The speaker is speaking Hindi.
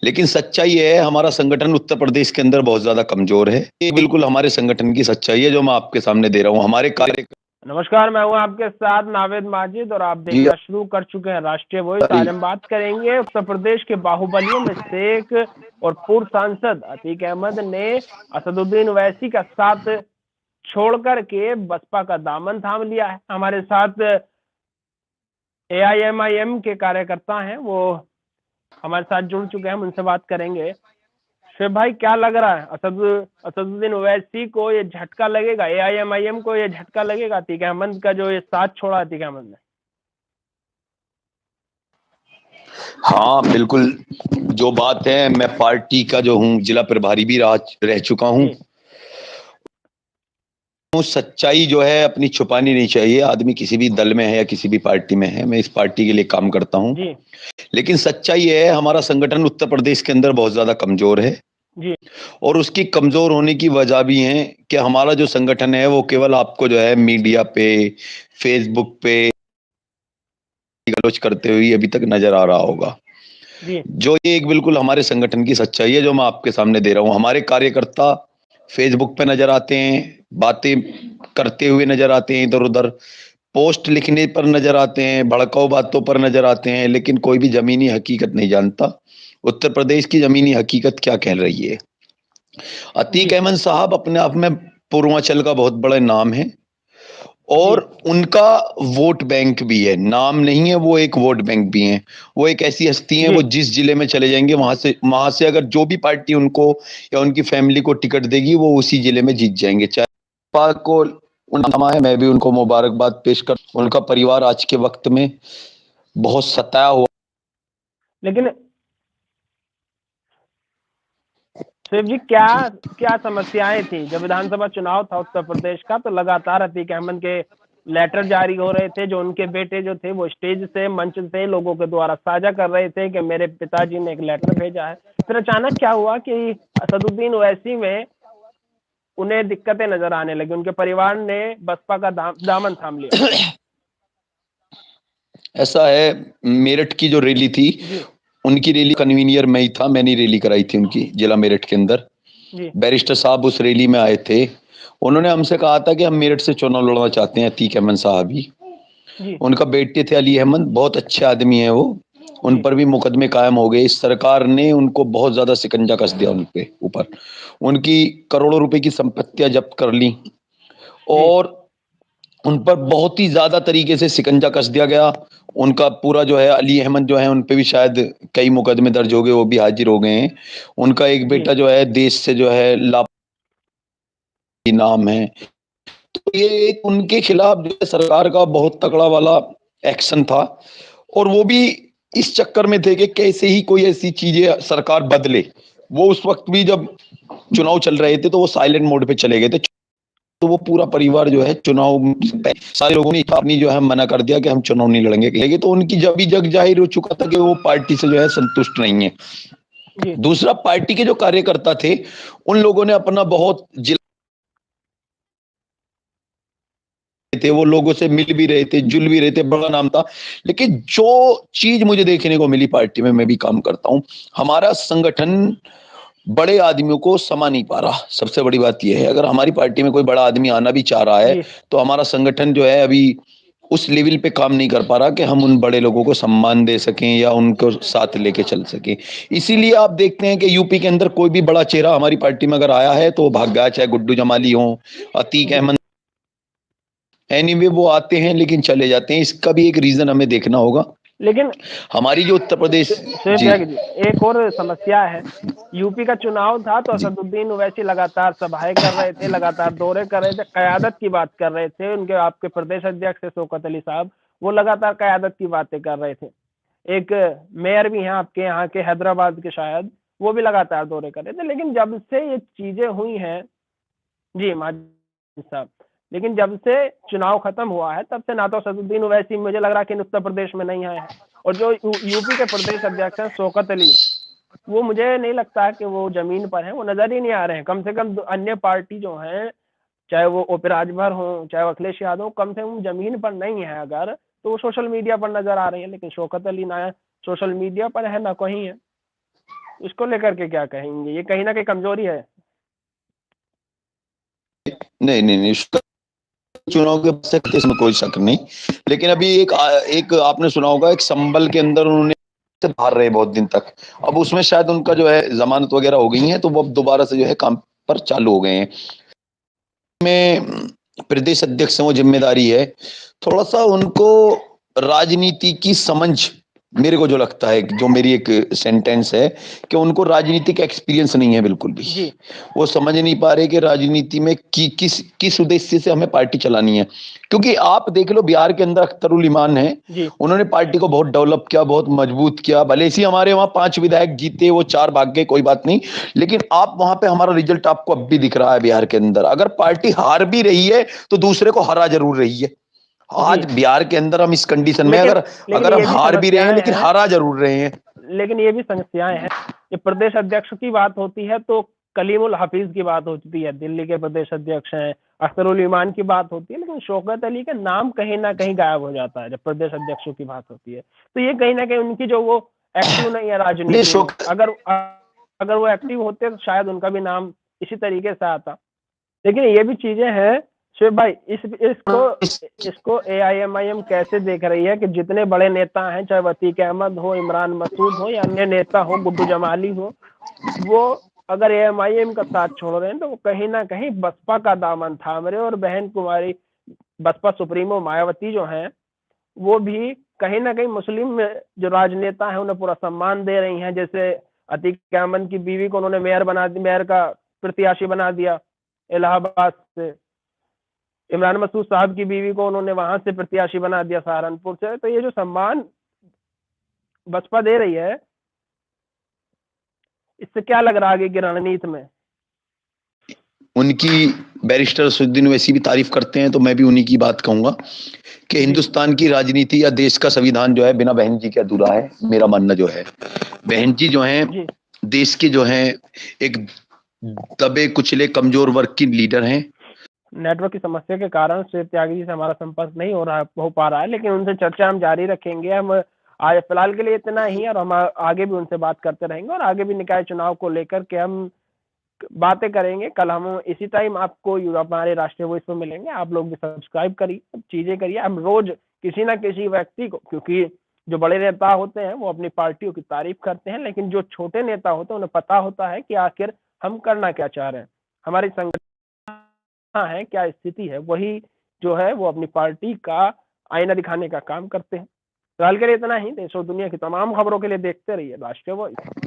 लेकिन सच्चाई है हमारा संगठन उत्तर प्रदेश के अंदर बहुत ज्यादा कमजोर है। ये बिल्कुल हमारे संगठन की सच्चाई है जो मैं आपके सामने दे रहा हूँ। हमारे कार्य नमस्कार, मैं हूं आपके साथ नावेद माजिद और आप जी देखना शुरू कर चुके हैं राष्ट्रीय वॉइस। आज हम बात करेंगे उत्तर प्रदेश के बाहुबलियों में से एक और पूर्व सांसद अतीक अहमद ने असदुद्दीन ओवैसी का साथ छोड़कर के बसपा का दामन थाम लिया है। हमारे साथ एआईएमआईएम के कार्यकर्ता हैं, वो हमारे साथ जुड़ चुके हैं, हम उनसे बात करेंगे। शिव भाई, क्या लग रहा है, असदुद्दीन ओवैसी को ये झटका लगेगा, एआईएमआईएम को ये झटका लगेगा अतीक अहमद का जो ये साथ छोड़ा अतीक अहमद ने? हाँ बिल्कुल, जो बात है, मैं पार्टी का जो हूँ जिला प्रभारी भी रह चुका हूँ। सच्चाई जो है अपनी छुपानी नहीं चाहिए। आदमी किसी भी दल में है या किसी भी पार्टी में है, मैं इस पार्टी के लिए काम करता हूँ। लेकिन सच्चाई है हमारा संगठन उत्तर प्रदेश के अंदर बहुत ज्यादा कमजोर है जी। और उसकी कमजोर होने की वजह भी है कि हमारा जो संगठन है वो केवल आपको जो है मीडिया पे, फेसबुक पे गलोच करते हुए अभी तक नजर आ रहा होगा। जो ये एक बिल्कुल हमारे संगठन की सच्चाई है जो मैं आपके सामने दे रहा हूँ। हमारे कार्यकर्ता फेसबुक पे नजर आते हैं, बातें करते हुए नजर आते हैं, इधर उधर पोस्ट लिखने पर नजर आते हैं, भड़काऊ बातों पर नजर आते हैं, लेकिन कोई भी जमीनी हकीकत नहीं जानता उत्तर प्रदेश की जमीनी हकीकत क्या कह रही है। अतीक अहमद साहब अपने आप में पूर्वांचल का बहुत बड़ा नाम है और उनका वोट बैंक भी है। नाम नहीं है, वो एक वोट बैंक भी है। वो एक ऐसी हस्ती है, वो जिस जिले में चले जाएंगे वहां से अगर जो भी पार्टी उनको या उनकी फैमिली को टिकट देगी वो उसी जिले में जीत जाएंगे। चाहे पार्क को उनका है, मैं भी उनको मुबारकबाद पेश कर। उनका परिवार आज के वक्त में बहुत सताया हुआ। लेकिन शिव जी, क्या क्या समस्याएं थी जब विधानसभा चुनाव था उत्तर प्रदेश का? तो लगातार अतीक अहमद के लेटर जारी हो रहे थे, जो उनके बेटे जो थे वो स्टेज से, मंच से लोगों के द्वारा साझा कर रहे थे कि मेरे पिताजी ने एक लेटर भेजा है। फिर अचानक क्या हुआ कि असदुद्दीन ओवैसी में उन्हें दिक्कतें नजर आने लगी, उनके परिवार ने बसपा का दामन थाम लिया। ऐसा है, मेरठ की जो रैली थी, उनकी रैली कन्वीनियर में ही था, मैंने रैली कराई थी उनकी जिला मेरठ के अंदर। बैरिस्टर साहब उस रैली में आए थे। उन्होंने हमसे कहा था कि हम मेरठ से चुनाव लड़ना चाहते हैं, अतीक अहमद साहब ही। उनका बेटे थे अली अहमद, बहुत अच्छे आदमी है वो। उन पर भी मुकदमे कायम हो गए। इस सरकार ने उनको बहुत ज्यादा शिकंजा कस दिया उनके ऊपर। उनकी करोड़ों रुपए की संपत्तियां जब्त कर ली और उन पर बहुत ही ज्यादा तरीके से शिकंजा कस दिया गया। उनका पूरा जो है, अली अहमद जो है, उन पे भी शायद कई मुकदमे दर्ज हो गए, वो भी हाजिर हो गए हैं। उनका एक बेटा जो है देश से जो है नाम है। तो ये उनके खिलाफ जो है सरकार का बहुत तगड़ा वाला एक्शन था और वो भी इस चक्कर में थे कि कैसे ही कोई ऐसी चीजें सरकार बदले। वो उस वक्त भी जब चुनाव चल रहे थे तो वो साइलेंट मोड पे चले गए थे। तो वो पूरा परिवार जो है चुनाव, सारे लोगों ने अपनी जो है मना कर दिया कि हम चुनाव नहीं लड़ेंगे। तो उनकी जब भी जग जाहिर हो चुका था कि वो पार्टी से जो है संतुष्ट नहीं है। दूसरा, पार्टी के जो कार्यकर्ता थे उन लोगों ने अपना बहुत थे, वो लोगों से मिल भी रहे थे, जुल भी रहे थे, बड़ा नाम था। लेकिन जो चीज मुझे देखने को मिली, पार्टी में मैं भी काम करता हूं, हमारा संगठन बड़े आदमियों को समा नहीं पा रहा। सबसे बड़ी बात यह है, अगर हमारी पार्टी में कोई बड़ा आदमी आना भी चाह रहा है तो हमारा संगठन जो है अभी उस लेवल पे काम नहीं कर पा रहा कि हम उन बड़े लोगों को सम्मान दे सकें या उनको साथ लेके चल सकें। इसीलिए आप देखते हैं कि यूपी के अंदर कोई भी बड़ा चेहरा हमारी पार्टी में अगर आया है तो भाग गया, चाहे गुड्डू जमाली हो, अतीक अहमद। एनीवे वो आते हैं लेकिन चले जाते हैं। इसका भी एक रीजन हमें देखना होगा। लेकिन हमारी जो उत्तर प्रदेश जी, एक और समस्या है। यूपी का चुनाव था तो असदुद्दीन ओवैसी लगातार सभाएं कर रहे थे, लगातार दौरे कर रहे थे, कयादत की बात कर रहे थे। उनके आपके प्रदेश अध्यक्ष शौकत अली साहब, वो लगातार कयादत की बातें कर रहे थे। एक मेयर भी हैं आपके यहाँ के, हैदराबाद के शायद, वो भी लगातार दौरे कर रहे थे। लेकिन जब से ये चीजें हुई हैं, जी माजिद साहब, लेकिन जब से चुनाव खत्म हुआ है तब से ना तो असदुद्दीन ओवैसी मुझे लग रहा कि उत्तर प्रदेश में नहीं आए हैं, और जो यूपी के प्रदेश अध्यक्ष हैं शौकत अली, वो मुझे नहीं लगता कि वो जमीन पर हैं, वो नजर ही नहीं आ रहे हैं। कम से कम अन्य पार्टी जो है, चाहे वो ओपी राजभर हो, चाहे वो अखिलेश यादव, कम से कम जमीन पर नहीं है अगर, तो वो सोशल मीडिया पर नजर आ रही है। लेकिन शौकत अली ना सोशल मीडिया पर है ना कहीं है। इसको लेकर के क्या कहेंगे? ये कहीं ना कहीं कमजोरी है। नहीं नहीं नहीं, चुनाव के बाद से इसमें कोई शक नहीं। लेकिन अभी एक आपने सुना होगा, एक संबल के अंदर उन्होंने से बाहर रहे बहुत दिन तक। अब उसमें शायद उनका जो है जमानत वगैरह हो गई है, तो वो अब दोबारा से जो है काम पर चालू हो गए हैं। में प्रदेश अध्यक्ष हैं, वो जिम्मेदारी है थोड़ा सा उनको राजनीति की समझ। मेरे को जो लगता है, जो मेरी एक सेंटेंस है, कि उनको राजनीतिक एक्सपीरियंस नहीं है बिल्कुल भी। जी वो समझ नहीं पा रहे कि राजनीति में किस किस उद्देश्य से हमें पार्टी चलानी है। क्योंकि आप देख लो, बिहार के अंदर अख्तरुल ईमान है, जी उन्होंने पार्टी को बहुत डेवलप किया, बहुत मजबूत किया। भले ही हमारे वहां 5 विधायक जीते, वो 4 भाग गए, कोई बात नहीं। लेकिन आप वहां पे हमारा रिजल्ट आपको अब भी दिख रहा है बिहार के अंदर। अगर पार्टी हार भी रही है तो दूसरे को हरा जरूर रही है। जी। आज बिहार के अंदर हम इस कंडीशन में, लेकिन अगर लेकिन अगर हम ये भी हार भी रहे हैं समस्याएं लेकिन हैं। हारा जरूर रहे हैं। लेकिन ये भी समस्याएं हैं। ये प्रदेश अध्यक्ष की बात होती है तो कलीमुल हफीज की बात होती है, दिल्ली के प्रदेश अध्यक्ष हैं। अख्तरुल ईमान की बात होती है, लेकिन शौकत अली का नाम कहीं ना कहीं गायब हो जाता है जब प्रदेश अध्यक्षों की बात होती है। तो ये कहीं ना कहीं उनकी जो वो एक्टिव नहीं है नहीं राजनीति में। शोक अगर अगर वो एक्टिव होते तो शायद उनका भी नाम इसी तरीके से आता। लेकिन ये भी चीजें हैं शिव भाई, इसको इसको AIMIM कैसे देख रही है कि जितने बड़े नेता हैं, चाहे अतीक अहमद हो, इमरान मसूद हो या अन्य नेता हो, गुड्डू जमाली हो, वो अगर AIMIM का साथ छोड़ रहे हैं तो वो कहीं ना कहीं बसपा का दामन थाम रहे। और बहन कुमारी बसपा सुप्रीमो मायावती जो हैं, वो भी कहीं ना कहीं मुस्लिम में जो राजनेता है उन्हें पूरा सम्मान दे रही हैं। जैसे अतीक अहमद की बीवी को उन्होंने मेयर का प्रत्याशी बना दिया इलाहाबाद से। इमरान मसूद साहब की बीवी को उन्होंने वहां से प्रत्याशी बना दिया सहारनपुर से। तो ये जो सम्मान बसपा दे रही है, इससे क्या लग रहा है आगे की रणनीति में? उनकी बैरिस्टर असदुद्दीन वैसी भी तारीफ करते हैं, तो मैं भी उन्हीं की बात कहूंगा कि जी हिंदुस्तान की राजनीति या देश का संविधान जो है बिना बहन जी के अधूरा है। मेरा मानना जो है, बहन जी जो है जी देश के जो है एक दबे कुचले कमजोर वर्ग की लीडर हैं। नेटवर्क की समस्या के कारण श्वेत त्यागी जी से हमारा संपर्क नहीं हो पा रहा है, लेकिन उनसे चर्चा हम जारी रखेंगे। हम आज फिलहाल के लिए इतना ही, और हम आगे भी उनसे बात करते रहेंगे और आगे भी निकाय चुनाव को लेकर के हम बातें करेंगे। कल हम इसी टाइम आपको हमारे राष्ट्रीय वॉइस पर मिलेंगे। आप लोग भी सब्सक्राइब करिए, चीजें करिए। हम रोज किसी ना किसी व्यक्ति को, क्योंकि जो बड़े नेता होते हैं वो अपनी पार्टियों की तारीफ करते हैं, लेकिन जो छोटे नेता होते हैं उन्हें पता होता है कि आखिर हम करना क्या चाह रहे हैं, हमारी संगठन है क्या स्थिति है। वही जो है वो अपनी पार्टी का आईना दिखाने का काम करते हैं। फिलहाल के लिए इतना ही। देश और दुनिया की तमाम खबरों के लिए देखते रहिए राष्ट्रीय वॉइस।